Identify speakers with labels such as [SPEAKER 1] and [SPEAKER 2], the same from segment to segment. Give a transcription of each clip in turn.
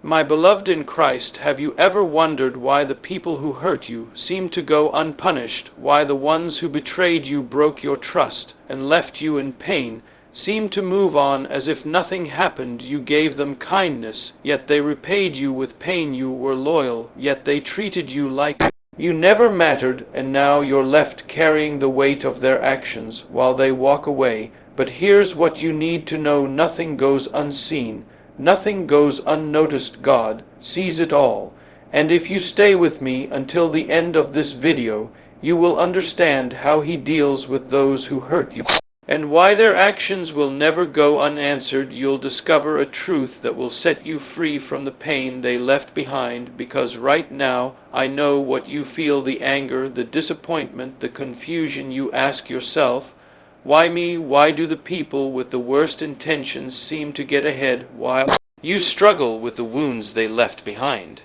[SPEAKER 1] My beloved in Christ, have you ever wondered why the people who hurt you seem to go unpunished, why the ones who betrayed you, broke your trust, and left you in pain, seem to move on as if nothing happened? You gave them kindness, yet they repaid you with pain. You were loyal, yet they treated you like you never mattered, and now you're left carrying the weight of their actions while they walk away. But here's what you need to know: nothing goes unseen. Nothing goes unnoticed. God sees it all. And if you stay with me until the end of this video, you will understand how He deals with those who hurt you, and why their actions will never go unanswered. You'll discover a truth that will set you free from the pain they left behind, because right now I know what you feel: the anger, the disappointment, the confusion. You ask yourself, why me? Why do the people with the worst intentions seem to get ahead while you struggle with the wounds they left behind?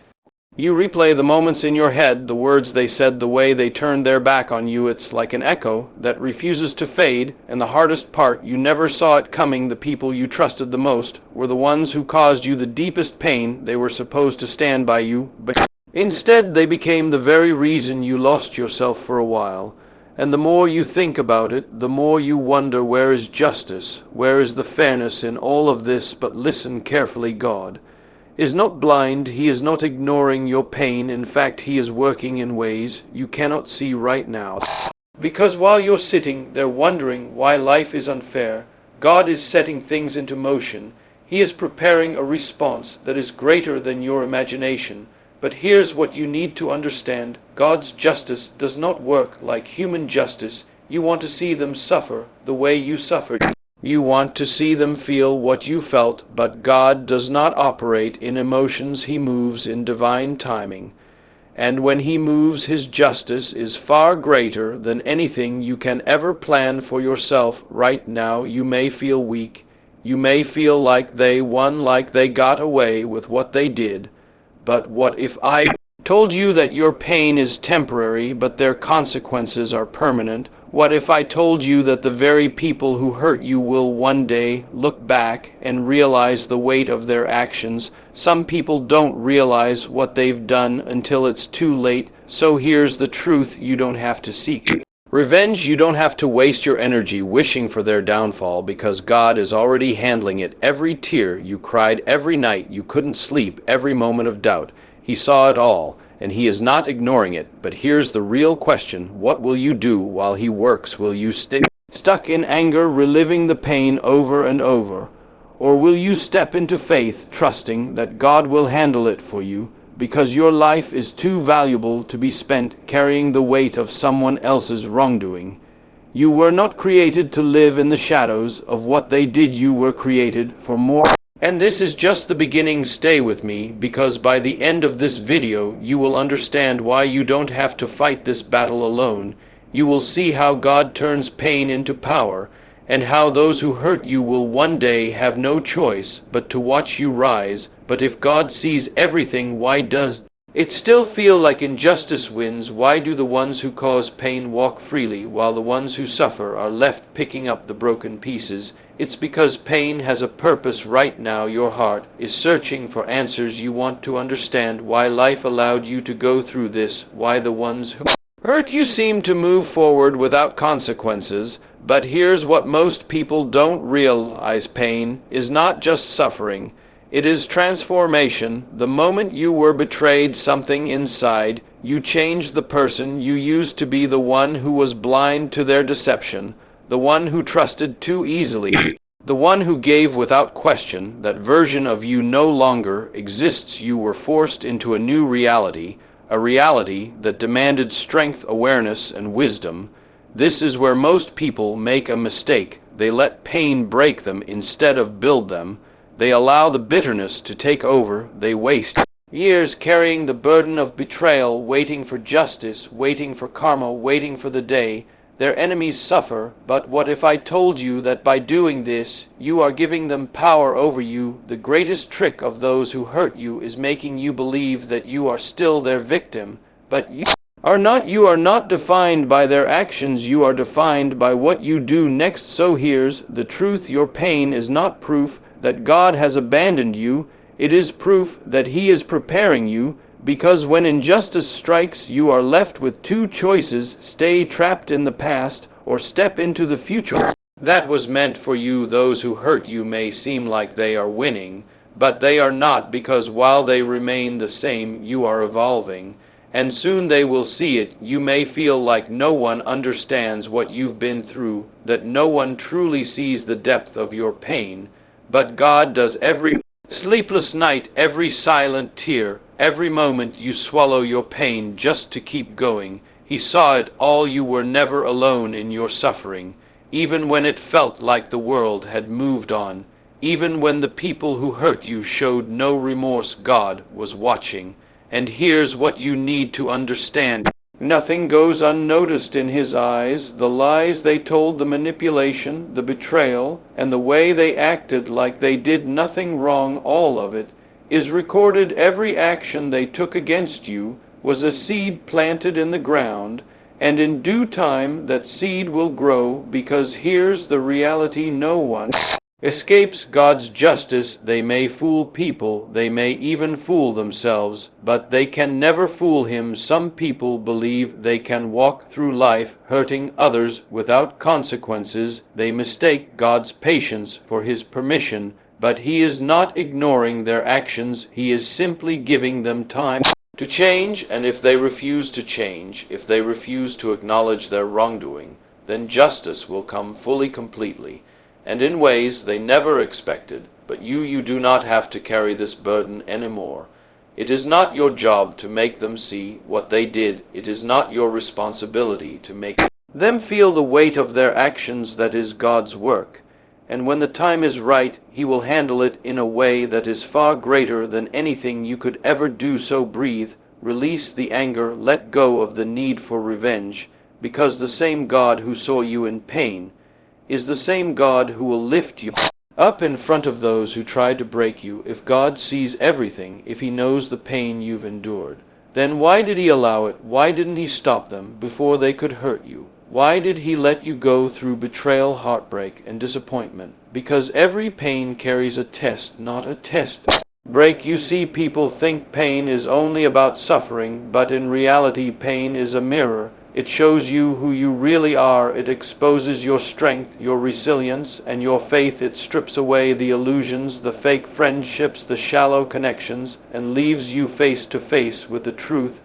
[SPEAKER 1] You replay the moments in your head, the words they said, the way they turned their back on you. It's like an echo that refuses to fade. And the hardest part, you never saw it coming. The people you trusted the most were the ones who caused you the deepest pain. They were supposed to stand by you, but instead they became the very reason you lost yourself for a while. And the more you think about it, the more you wonder, where is justice? Where is the fairness in all of this? But listen carefully. God is not blind. He is not ignoring your pain. In fact, He is working in ways you cannot see right now. Because while you're sitting there wondering why life is unfair, God is setting things into motion. He is preparing a response that is greater than your imagination. But here's what you need to understand: God's justice does not work like human justice. You want to see them suffer the way you suffered. You want to see them feel what you felt, but God does not operate in emotions. He moves in divine timing. And when He moves, His justice is far greater than anything you can ever plan for yourself. Right now, you may feel weak. You may feel like they won, like they got away with what they did. But what if I told you that your pain is temporary, but their consequences are permanent? What if I told you that the very people who hurt you will one day look back and realize the weight of their actions? Some people don't realize what they've done until it's too late. So here's the truth: you don't have to seek revenge. You don't have to waste your energy wishing for their downfall, because God is already handling it. Every tear you cried, every night you couldn't sleep, every moment of doubt, He saw it all, and He is not ignoring it. But here's the real question: what will you do while He works? Will you stay stuck in anger, reliving the pain over and over? Or will you step into faith, trusting that God will handle it for you? Because your life is too valuable to be spent carrying the weight of someone else's wrongdoing. You were not created to live in the shadows of what they did. You were created for more. And this is just the beginning. Stay with me, because by the end of this video you will understand why you don't have to fight this battle alone. You will see how God turns pain into power, and how those who hurt you will one day have no choice but to watch you rise. But if God sees everything, why does it still feel like injustice wins? Why do the ones who cause pain walk freely, while the ones who suffer are left picking up the broken pieces? It's because pain has a purpose. Right now your heart is searching for answers. You want to understand why life allowed you to go through this, why the ones who hurt you seem to move forward without consequences. But here's what most people don't realize: pain is not just suffering. It is transformation. The moment you were betrayed, something inside you changed. The person you used to be, the one who was blind to their deception, the one who trusted too easily, the one who gave without question, that version of you no longer exists. You were forced into a new reality, a reality that demanded strength, awareness, and wisdom. This is where most people make a mistake. They let pain break them instead of build them. They allow the bitterness to take over. They waste years carrying the burden of betrayal, waiting for justice, waiting for karma, waiting for the day their enemies suffer. But what if I told you that by doing this, you are giving them power over you? The greatest trick of those who hurt you is making you believe that you are still their victim. But you are not. You are not defined by their actions. You are defined by what you do next. So here's the truth: your pain is not proof that God has abandoned you. It is proof that he is preparing you, because when injustice strikes, you are left with two choices: stay trapped in the past or step into the future. That was meant for you. Those who hurt you may seem like they are winning, but they are not, because while they remain the same, you are evolving. And soon they will see it. You may feel like no one understands what you've been through, that no one truly sees the depth of your pain, but God does. Every sleepless night, every silent tear, every moment you swallow your pain just to keep going, He saw it all. You were never alone in your suffering, even when it felt like the world had moved on, even when the people who hurt you showed no remorse. God was watching. And here's what you need to understand. Nothing goes unnoticed in His eyes. The lies they told, the manipulation, the betrayal, and the way they acted like they did nothing wrong, all of it is recorded. Every action they took against you was a seed planted in the ground, and in due time that seed will grow, because here's the reality: no one escapes God's justice. They may fool people, they may even fool themselves, but they can never fool Him. Some people believe they can walk through life hurting others without consequences. They mistake God's patience for His permission, but He is not ignoring their actions. He is simply giving them time to change. And if they refuse to change, if they refuse to acknowledge their wrongdoing, then justice will come fully, completely, and in ways they never expected. But you do not have to carry this burden anymore. It is not your job to make them see what they did. It is not your responsibility to make them feel the weight of their actions. That is God's work. And when the time is right, He will handle it in a way that is far greater than anything you could ever do. So breathe, release the anger, let go of the need for revenge, because the same God who saw you in pain is the same God who will lift you up in front of those who tried to break you. If God sees everything, if He knows the pain you've endured, then why did He allow it? Why didn't He stop them before they could hurt you? Why did He let you go through betrayal, heartbreak, and disappointment? Because every pain carries a test, not a test break. You see, people think pain is only about suffering, but in reality pain is a mirror. It shows you who you really are. It exposes your strength, your resilience, and your faith. It strips away the illusions, the fake friendships, the shallow connections, and leaves you face to face with the truth.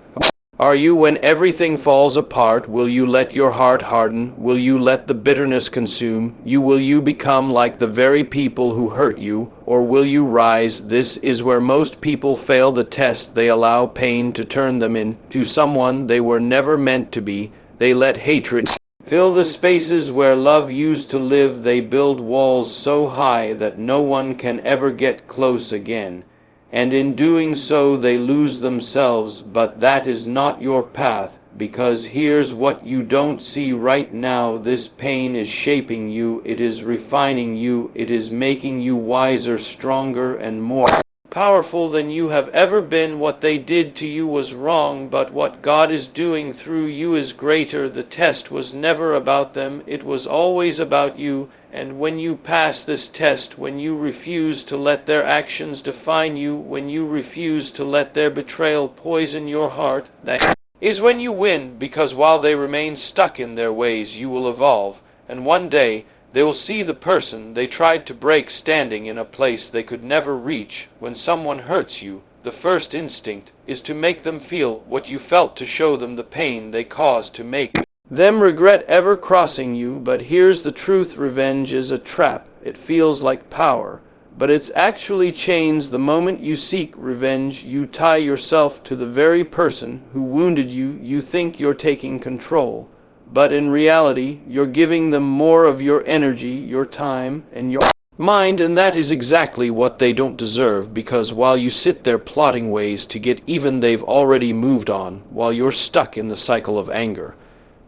[SPEAKER 1] Are you, when everything falls apart, will you let your heart harden? Will you let the bitterness consume you? Will you become like the very people who hurt you? Or will you rise? This is where most people fail the test. They allow pain to turn them into someone they were never meant to be. They let hatred fill the spaces where love used to live. They build walls so high that no one can ever get close again. And in doing so they lose themselves. But that is not your path, because here's what you don't see right now. This pain is shaping you, it is refining you, it is making you wiser, stronger, and more powerful than you have ever been. What they did to you was wrong, but what God is doing through you is greater. The test was never about them, it was always about you. And when you pass this test, when you refuse to let their actions define you, when you refuse to let their betrayal poison your heart, that is when you win. Because while they remain stuck in their ways, you will evolve, and one day they will see the person they tried to break standing in a place they could never reach. When someone hurts you, the first instinct is to make them feel what you felt, to show them the pain they caused, to make them regret ever crossing you. But here's the truth: revenge is a trap. It feels like power, but it's actually chains. The moment you seek revenge, you tie yourself to the very person who wounded you. You think you're taking control, but in reality, you're giving them more of your energy, your time, and your mind, and that is exactly what they don't deserve. Because while you sit there plotting ways to get even, they've already moved on, while you're stuck in the cycle of anger.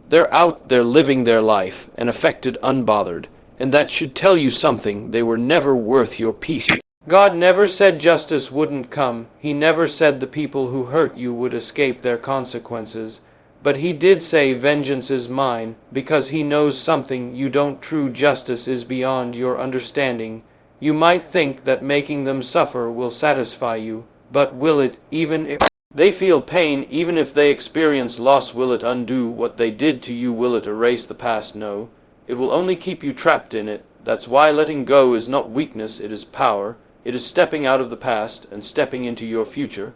[SPEAKER 1] They're out there living their life, and affected, unbothered, and that should tell you something. They were never worth your peace. God never said justice wouldn't come. He never said the people who hurt you would escape their consequences. But He did say, vengeance is mine, because He knows something you don't. True justice is beyond your understanding. You might think that making them suffer will satisfy you, but will it, even if they feel pain, even if they experience loss, will it undo what they did to you? Will it erase the past? No. It will only keep you trapped in it. That's why letting go is not weakness, it is power. It is stepping out of the past and stepping into your future.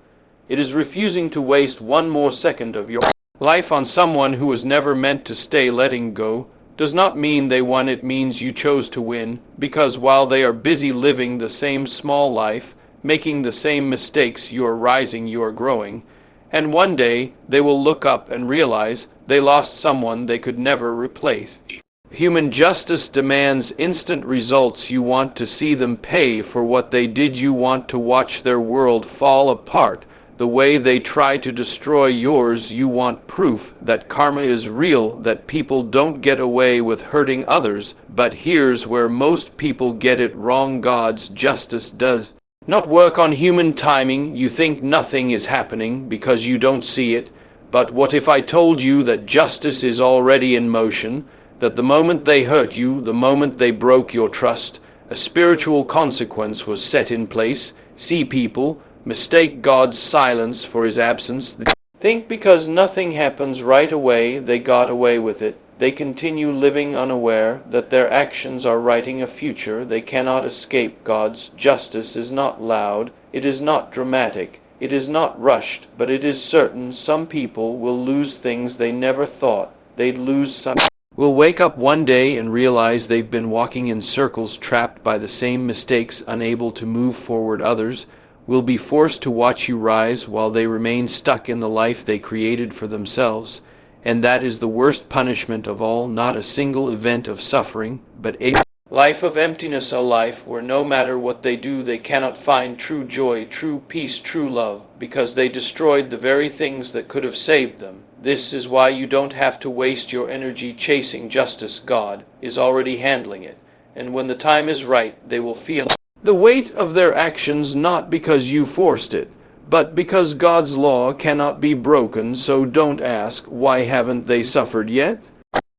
[SPEAKER 1] It is refusing to waste one more second of your life on someone who was never meant to stay. Letting go does not mean they won, it means you chose to win, because while they are busy living the same small life, making the same mistakes, you are rising, you are growing, and one day they will look up and realize they lost someone they could never replace. Human justice demands instant results. You want to see them pay for what they did. You want to watch their world fall apart the way they try to destroy yours. You want proof that karma is real, that people don't get away with hurting others. But here's where most people get it wrong. God's justice does not work on human timing. You think nothing is happening because you don't see it. But what if I told you that justice is already in motion? That the moment they hurt you, the moment they broke your trust, a spiritual consequence was set in place. See, people mistake God's silence for his absence. Think because nothing happens right away, they got away with it. They continue living unaware that their actions are writing a future. They cannot escape. God's justice is not loud, it is not dramatic, it is not rushed, but it is certain. Some people will lose things they never thought they'd lose. Some will wake up one day and realize they've been walking in circles, trapped by the same mistakes, unable to move forward. Others will be forced to watch you rise while they remain stuck in the life they created for themselves. And that is the worst punishment of all. Not a single event of suffering, but a life of emptiness, a life where no matter what they do, they cannot find true joy, true peace, true love, because they destroyed the very things that could have saved them. This is why you don't have to waste your energy chasing justice. God is already handling it, and when the time is right, they will feel the weight of their actions, not because you forced it, but because God's law cannot be broken. So don't ask, why haven't they suffered yet?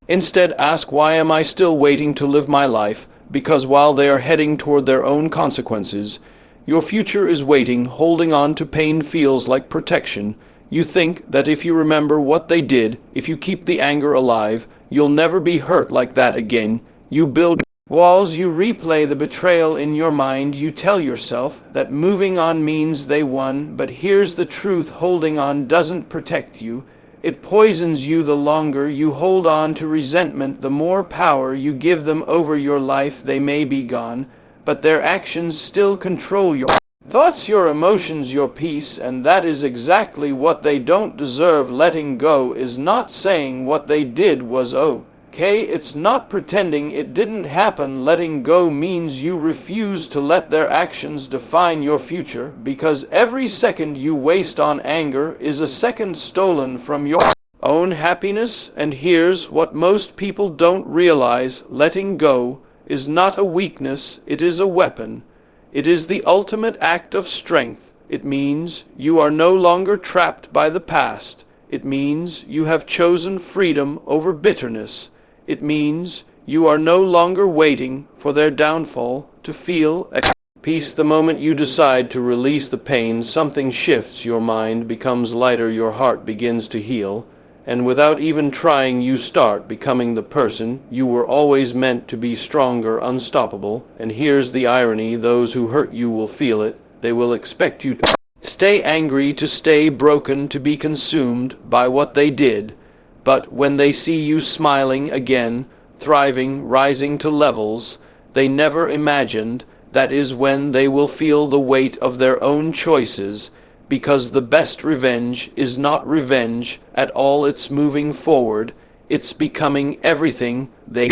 [SPEAKER 1] Instead, ask, why am I still waiting to live my life? Because while they are heading toward their own consequences, your future is waiting. Holding on to pain feels like protection. You think that if you remember what they did, if you keep the anger alive, you'll never be hurt like that again. You build walls, you replay the betrayal in your mind. You tell yourself that moving on means they won, but here's the truth: holding on doesn't protect you. It poisons you. The longer you hold on to resentment, the more power you give them over your life. They may be gone, but their actions still control your thoughts, your emotions, your peace, and that is exactly what they don't deserve. Letting go is not saying what they did was okay. It's not pretending it didn't happen. Letting go means you refuse to let their actions define your future, because every second you waste on anger is a second stolen from your own happiness. And here's what most people don't realize: letting go is not a weakness, it is a weapon. It is the ultimate act of strength. It means you are no longer trapped by the past. It means you have chosen freedom over bitterness. It means you are no longer waiting for their downfall to feel at peace. The moment you decide to release the pain, something shifts. Your mind becomes lighter, your heart begins to heal, and without even trying, you start becoming the person you were always meant to be: stronger, unstoppable. And here's the irony: those who hurt you will feel it. They will expect you to stay angry, to stay broken, to be consumed by what they did. But when they see you smiling again, thriving, rising to levels they never imagined, that is when they will feel the weight of their own choices. Because the best revenge is not revenge at all, it's moving forward, it's becoming everything they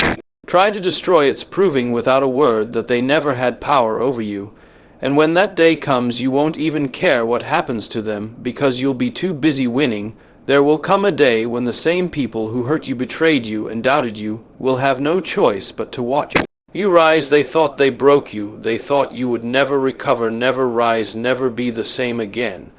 [SPEAKER 1] try to destroy. It's proving without a word that they never had power over you. And when that day comes, you won't even care what happens to them, because you'll be too busy winning. There will come a day when the same people who hurt you, betrayed you, and doubted you will have no choice but to watch you rise. They thought they broke you. They thought you would never recover, never rise, never be the same again.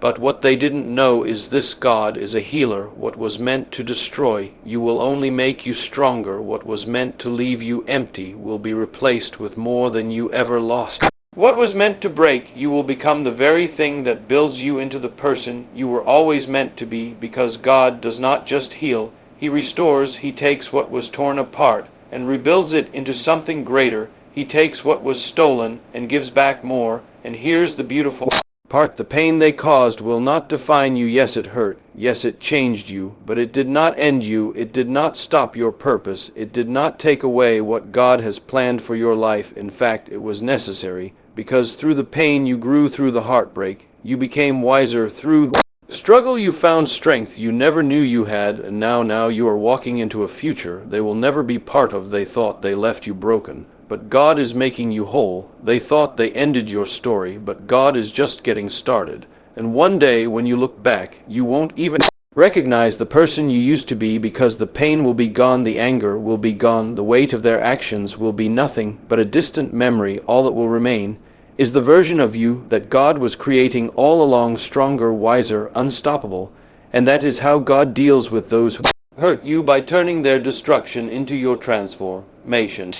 [SPEAKER 1] But what they didn't know is this: God is a healer. What was meant to destroy you will only make you stronger. What was meant to leave you empty will be replaced with more than you ever lost. What was meant to break you will become the very thing that builds you into the person you were always meant to be, because God does not just heal, He restores. He takes what was torn apart and rebuilds it into something greater. He takes what was stolen and gives back more. And here's the beautiful part: the pain they caused will not define you. Yes, it hurt. Yes, it changed you. But it did not end you. It did not stop your purpose. It did not take away what God has planned for your life. In fact, it was necessary, because through the pain you grew, through the heartbreak you became wiser, through the struggle you found strength you never knew you had, and now you are walking into a future they will never be part of. They thought they left you broken, but God is making you whole. They thought they ended your story, but God is just getting started. And one day when you look back, you won't even recognize the person you used to be, because the pain will be gone, the anger will be gone, the weight of their actions will be nothing but a distant memory. All that will remain is the version of you that God was creating all along, stronger, wiser, unstoppable. And that is how God deals with those who hurt you, by turning their destruction into your transformation.